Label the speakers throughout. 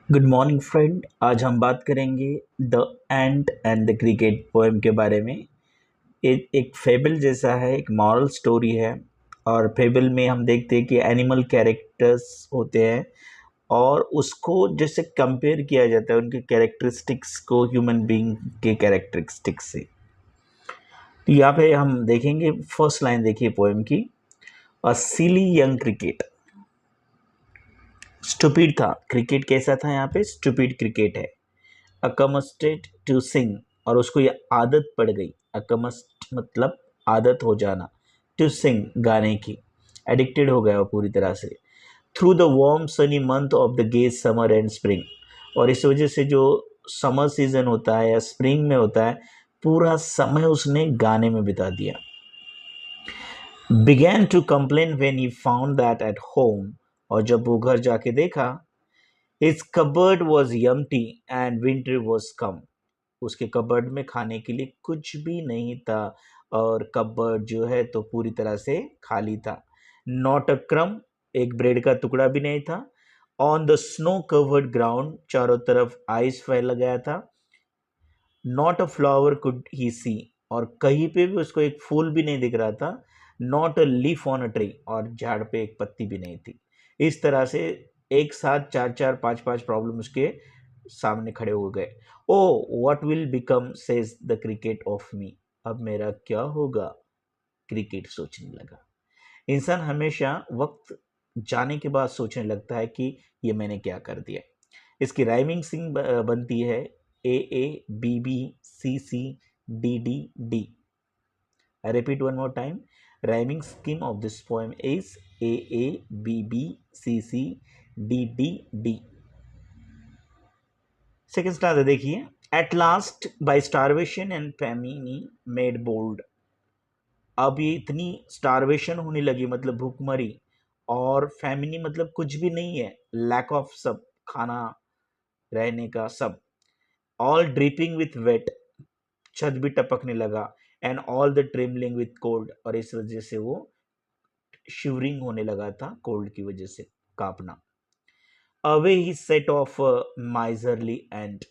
Speaker 1: Good morning friend. आज हम बात करेंगे the ant and the cricket poem के बारे में। एक फेबल जैसा है, एक मॉरल स्टोरी है। और फेबल में हम देखते हैं कि एनिमल कैरेक्टर्स होते हैं और उसको जैसे कंपेयर किया जाता है उनके कैरेक्टरिस्टिक्स को ह्यूमन बीइंग के कैरेक्टरिस्टिक्स से। तो यहाँ पे हम देखेंगे, फर्स्ट लाइन देखिए पोएम की। अ सिली यंग क्रिकेट। स्टूपिड था क्रिकेट, कैसा था यहाँ पे? स्टूपिड क्रिकेट है। अकमस्टेड टू सिंग, और उसको ये आदत पड़ गई। अकमस्ट मतलब आदत हो जाना, टू सिंग गाने की। एडिक्टेड हो गया वो पूरी तरह से। Through the warm sunny month of the gay summer and spring, और इस वजह से जो समर सीजन होता है या स्प्रिंग में होता है, पूरा समय उसने गाने में बिता दिया। Began to complain when he found that at home, और जब वो घर जाके देखा, his cupboard was empty and winter was come. उसके कबर्ड में खाने के लिए कुछ भी नहीं था और कबर्ड जो है तो पूरी तरह से खाली था। नॉट अ क्रम, एक ब्रेड का टुकड़ा भी नहीं था। On the snow covered ground, चारों तरफ आइस फैल गया था। Not a flower could he see, और कहीं पे भी उसको एक फूल भी नहीं दिख रहा था। Not a leaf on a tree, और झाड़ पे एक पत्ती भी नहीं थी। इस तरह से एक साथ चार चार पांच पांच प्रॉब्लम उसके सामने खड़े हो गए। Oh what will become says the cricket of me, अब मेरा क्या होगा? क्रिकेट सोचने लगा। इंसान हमेशा वक्त जाने के बाद सोचने लगता है कि ये मैंने क्या कर दिया। इसकी राइमिंग सिंग बनती है A A B B C C D D D. I repeat one more time. Rhyming scheme of this poem is A A B B C C D D D. Second star देखिए। At last by starvation and famine made bold, अब ये इतनी starvation होने लगी, मतलब भूखमरी, और फैमिनी मतलब कुछ भी नहीं है, लैक ऑफ सब, खाना रहने का सब। ऑल ड्रिपिंग विथ वेट, छत भी टपकने लगा। And all the trembling with cold, और इस वजह से वो शिवरिंग होने लगा था, कोल्ड की वजह से कांपना। Away he set off miserly ant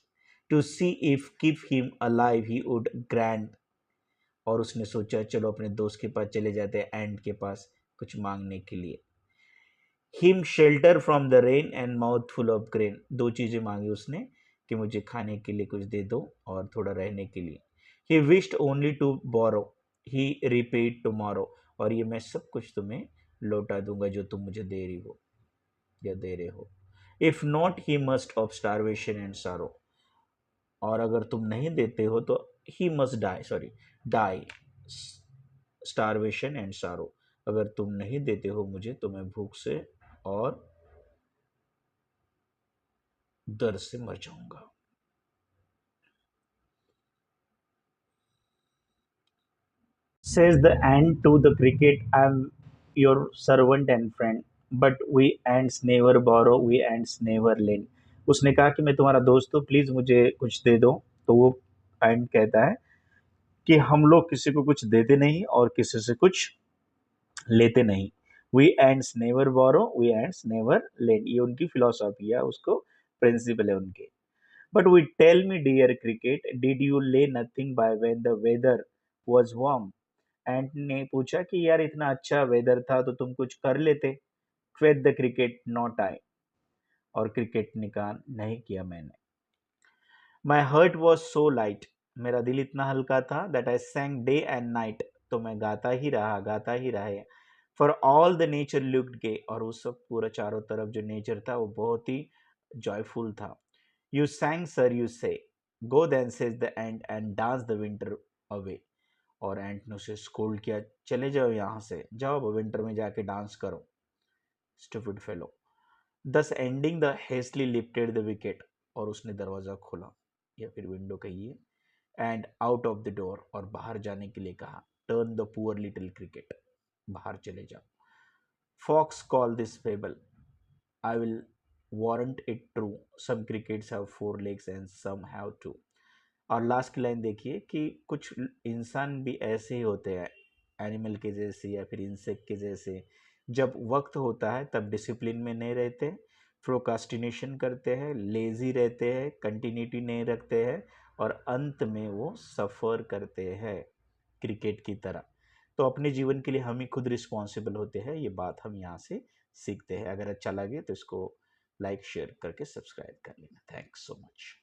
Speaker 1: to see if keep him alive he would grant, और उसने सोचा चलो अपने दोस्त के पास चले जाते हैं, एंड के पास कुछ मांगने के लिए। Him shelter from the rain and mouth full of grain, दो चीजें मांगी उसने कि मुझे खाने के लिए कुछ दे दो और थोड़ा रहने के लिए। He wished only to borrow, he repaid tomorrow, और ये मैं सब कुछ तुम्हें लौटा दूंगा जो तुम मुझे दे रही हो या दे रहे हो। If not he must of starvation and sorrow, और अगर तुम नहीं देते हो तो he must die, sorry, die starvation and sorrow, अगर तुम नहीं देते हो मुझे तो मैं भूख से और दर्द से मर जाऊंगा। Says the ant to the cricket, I'm your servant and friend, but we ants never borrow, we ants never lend. उसने कहा कि मैं तुम्हारा दोस्त हूँ, प्लीज मुझे कुछ दे दो। तो वो एंट कहता है कि हम लोग किसी को कुछ देते नहीं और किसी से कुछ लेते नहीं। We ants never borrow, we ants never lend, ये उनकी फिलोसॉफी है, उसको प्रिंसिपल है उनके। But we tell me dear cricket, did you lay nothing by when the weather was warm? Ant ने पूछा कि यार इतना अच्छा वेदर था तो तुम कुछ कर लेते। Quoth the cricket, not I, और क्रिकेट ने कहा नहीं किया मैंने। My heart was so light, मेरा दिल इतना हल्का था, that I sang day and night, तो मैं गाता ही रहा। For all the nature looked gay, और वो सब पूरा चारों तरफ जो नेचर था वो बहुत ही जॉयफुल था। You sang sir you say, go then says the ant and dance the winter away, और एंट ने उसे स्कोल्ड किया, चले जाओ यहाँ से, जाओ विंटर में जाके डांस करो, stupid fellow. Thus ending the hastily lifted the wicket, और उसने दरवाजा खोला या फिर विंडो कहिए, and out of the door, और बाहर जाने के लिए कहा। Turn the poor little cricket, बाहर चले जाओ। Folks call this fable, I will warrant it true, some crickets have four legs and some have two. और लास्ट की लाइन देखिए कि कुछ इंसान भी ऐसे ही होते हैं, एनिमल के जैसे या फिर इंसेक्ट के जैसे। जब वक्त होता है तब डिसिप्लिन में नहीं रहते, प्रोकास्टिनेशन करते हैं, लेजी रहते हैं, कंटिन्यूटी नहीं रखते हैं और अंत में वो सफ़र करते हैं क्रिकेट की तरह। तो अपने जीवन के लिए हम ही खुद रिस्पॉन्सिबल होते हैं, ये बात हम यहाँ से सीखते हैं। अगर अच्छा लगे तो इसको लाइक शेयर करके सब्सक्राइब कर लेना। Thanks so much.